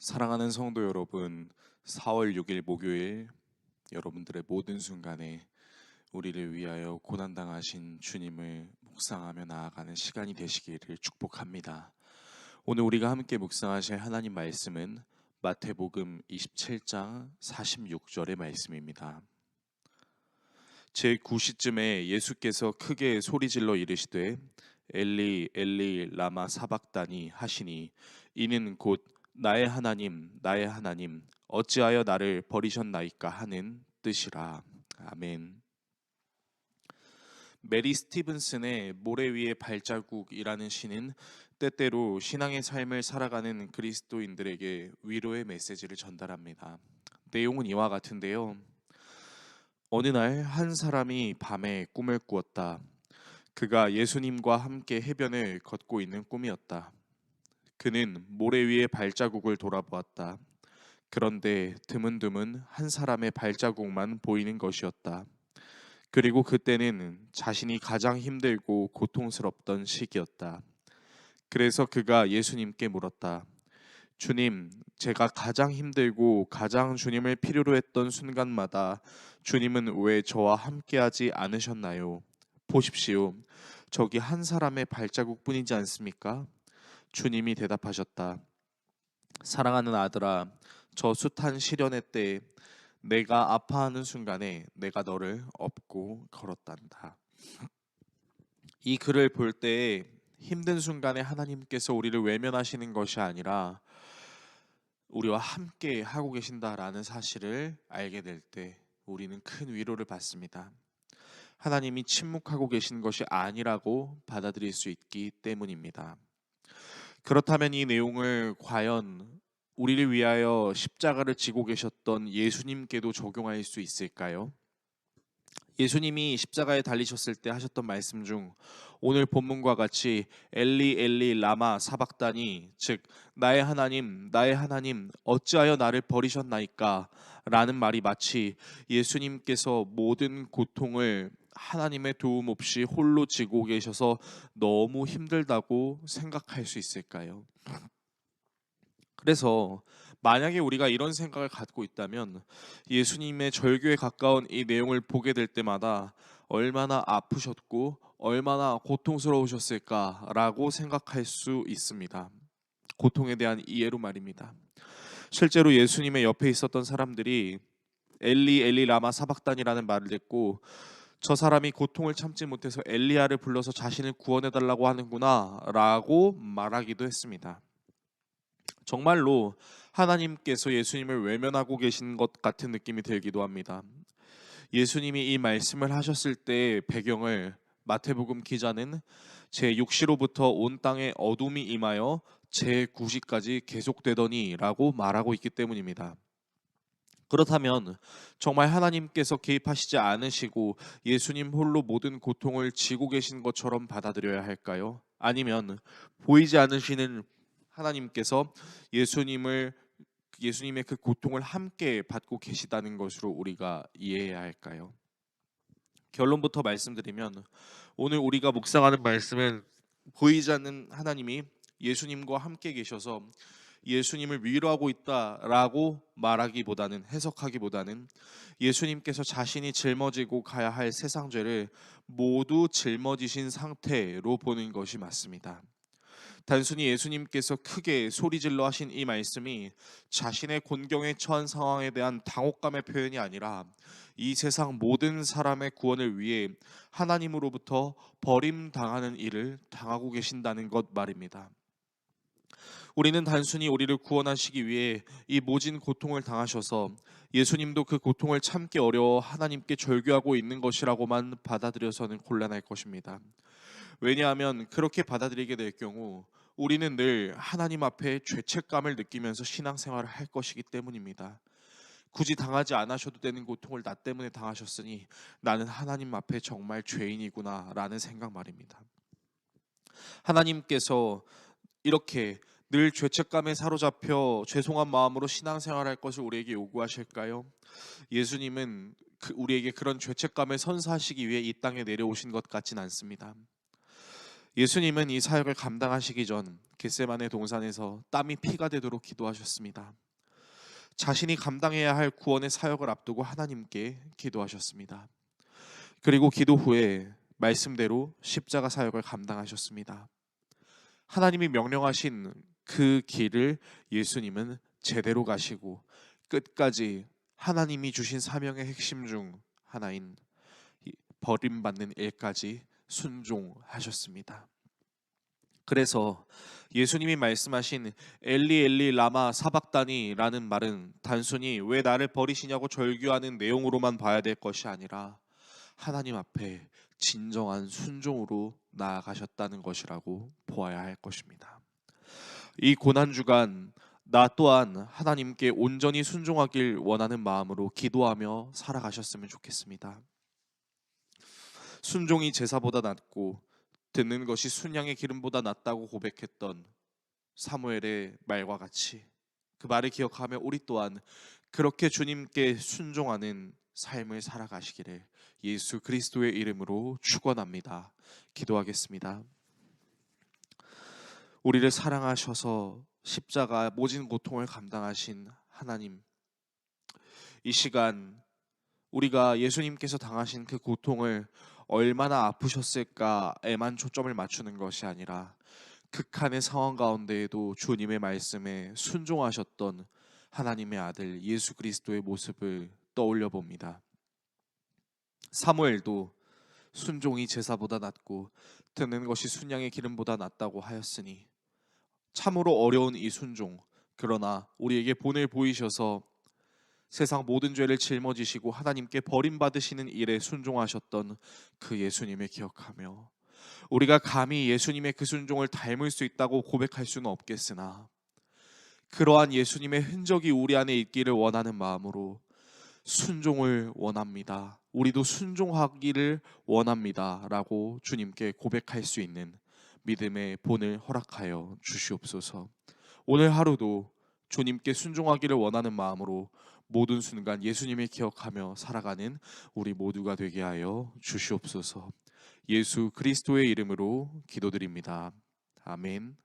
사랑하는 성도 여러분, 4월 6일 목요일 여러분들의 모든 순간에 우리를 위하여 고난당하신 주님을 묵상하며 나아가는 시간이 되시기를 축복합니다. 오늘 우리가 함께 묵상하실 하나님 말씀은 마태복음 27장 46절의 말씀입니다. 제9시쯤에 예수께서 크게 소리질러 이르시되 엘리 엘리 라마 사박다니 하시니 이는 곧 나의 하나님 나의 하나님 어찌하여 나를 버리셨나이까 하는 뜻이라. 아멘. 메리 스티븐슨의 모래 위의 발자국이라는 시는 때때로 신앙의 삶을 살아가는 그리스도인들에게 위로의 메시지를 전달합니다. 내용은 이와 같은데요. 어느 날 한 사람이 밤에 꿈을 꾸었다. 그가 예수님과 함께 해변을 걷고 있는 꿈이었다. 그는 모래 위의 발자국을 돌아보았다. 그런데 드문드문 한 사람의 발자국만 보이는 것이었다. 그리고 그때는 자신이 가장 힘들고 고통스럽던 시기였다. 그래서 그가 예수님께 물었다. 주님, 제가 가장 힘들고 가장 주님을 필요로 했던 순간마다 주님은 왜 저와 함께하지 않으셨나요? 보십시오. 저기 한 사람의 발자국뿐이지 않습니까? 주님이 대답하셨다. 사랑하는 아들아, 저 숱한 시련의 때에 내가 아파하는 순간에 내가 너를 업고 걸었단다. 이 글을 볼 때에 힘든 순간에 하나님께서 우리를 외면하시는 것이 아니라 우리와 함께 하고 계신다라는 사실을 알게 될 때 우리는 큰 위로를 받습니다. 하나님이 침묵하고 계신 것이 아니라고 받아들일 수 있기 때문입니다. 그렇다면 이 내용을 과연 우리를 위하여 십자가를 지고 계셨던 예수님께도 적용할 수 있을까요? 예수님이 십자가에 달리셨을 때 하셨던 말씀 중 오늘 본문과 같이 엘리 엘리 라마 사박다니, 즉 나의 하나님 어찌하여 나를 버리셨나이까 라는 말이 마치 예수님께서 모든 고통을 하나님의 도움 없이 홀로 지고 계셔서 너무 힘들다고 생각할 수 있을까요? 그래서 만약에 우리가 이런 생각을 갖고 있다면 예수님의 절규에 가까운 이 내용을 보게 될 때마다 얼마나 아프셨고 얼마나 고통스러우셨을까라고 생각할 수 있습니다. 고통에 대한 이해로 말입니다. 실제로 예수님의 옆에 있었던 사람들이 엘리 엘리 라마 사박단이라는 말을 듣고 저 사람이 고통을 참지 못해서 엘리야를 불러서 자신을 구원해 달라고 하는구나라고 말하기도 했습니다. 정말로 하나님께서 예수님을 외면하고 계신 것 같은 느낌이 들기도 합니다. 예수님이 이 말씀을 하셨을 때의 배경을 마태복음 기자는 제6시로부터 온 땅에 어둠이 임하여 제9시까지 계속되더니라고 말하고 있기 때문입니다. 그렇다면 정말 하나님께서 개입하시지 않으시고 예수님 홀로 모든 고통을 지고 계신 것처럼 받아들여야 할까요? 아니면 보이지 않으시는 하나님께서 예수님을 예수님의 그 고통을 함께 받고 계시다는 것으로 우리가 이해해야 할까요? 결론부터 말씀드리면 오늘 우리가 묵상하는 말씀은 보이지 않는 하나님이 예수님과 함께 계셔서 예수님을 위로하고 있다라고 말하기보다는 해석하기보다는 예수님께서 자신이 짊어지고 가야 할 세상 죄를 모두 짊어지신 상태로 보는 것이 맞습니다. 단순히 예수님께서 크게 소리질러 하신 이 말씀이 자신의 곤경에 처한 상황에 대한 당혹감의 표현이 아니라 이 세상 모든 사람의 구원을 위해 하나님으로부터 버림당하는 일을 당하고 계신다는 것 말입니다. 우리는 단순히 우리를 구원하시기 위해 이 모진 고통을 당하셔서 예수님도 그 고통을 참기 어려워 하나님께 절규하고 있는 것이라고만 받아들여서는 곤란할 것입니다. 왜냐하면 그렇게 받아들이게 될 경우 우리는 늘 하나님 앞에 죄책감을 느끼면서 신앙생활을 할 것이기 때문입니다. 굳이 당하지 않으셔도 되는 고통을 나 때문에 당하셨으니 나는 하나님 앞에 정말 죄인이구나 라는 생각 말입니다. 하나님께서 이렇게 늘 죄책감에 사로잡혀 죄송한 마음으로 신앙생활할 것을 우리에게 요구하실까요? 예수님은 우리에게 그런 죄책감을 선사하시기 위해 이 땅에 내려오신 것 같진 않습니다. 예수님은 이 사역을 감당하시기 전 겟세마네 동산에서 땀이 피가 되도록 기도하셨습니다. 자신이 감당해야 할 구원의 사역을 앞두고 하나님께 기도하셨습니다. 그리고 기도 후에 말씀대로 십자가 사역을 감당하셨습니다. 하나님이 명령하신 그 길을 예수님은 제대로 가시고 끝까지 하나님이 주신 사명의 핵심 중 하나인 버림받는 일까지 순종하셨습니다. 그래서 예수님이 말씀하신 엘리 엘리 라마 사박다니라는 말은 단순히 왜 나를 버리시냐고 절규하는 내용으로만 봐야 될 것이 아니라 하나님 앞에 진정한 순종으로 나아가셨다는 것이라고 보아야 할 것입니다. 이 고난 주간 나 또한 하나님께 온전히 순종하길 원하는 마음으로 기도하며 살아가셨으면 좋겠습니다. 순종이 제사보다 낫고 듣는 것이 순양의 기름보다 낫다고 고백했던 사무엘의 말과 같이 그 말을 기억하며 우리 또한 그렇게 주님께 순종하는 삶을 살아가시기를 예수 그리스도의 이름으로 축원합니다. 기도하겠습니다. 우리를 사랑하셔서 십자가 모진 고통을 감당하신 하나님, 이 시간 우리가 예수님께서 당하신 그 고통을 얼마나 아프셨을까에만 초점을 맞추는 것이 아니라 극한의 상황 가운데에도 주님의 말씀에 순종하셨던 하나님의 아들 예수 그리스도의 모습을 떠올려 봅니다. 사무엘도 순종이 제사보다 낫고 듣는 것이 순양의 기름보다 낫다고 하였으니 참으로 어려운 이 순종, 그러나 우리에게 본을 보이셔서 세상 모든 죄를 짊어지시고 하나님께 버림받으시는 일에 순종하셨던 그 예수님을 기억하며 우리가 감히 예수님의 그 순종을 닮을 수 있다고 고백할 수는 없겠으나 그러한 예수님의 흔적이 우리 안에 있기를 원하는 마음으로 순종을 원합니다. 우리도 순종하기를 원합니다. 라고 주님께 고백할 수 있는 믿음의 본을 허락하여 주시옵소서. 오늘 하루도 주님께 순종하기를 원하는 마음으로 모든 순간 예수님을 기억하며 살아가는 우리 모두가 되게 하여 주시옵소서. 예수 그리스도의 이름으로 기도드립니다. 아멘.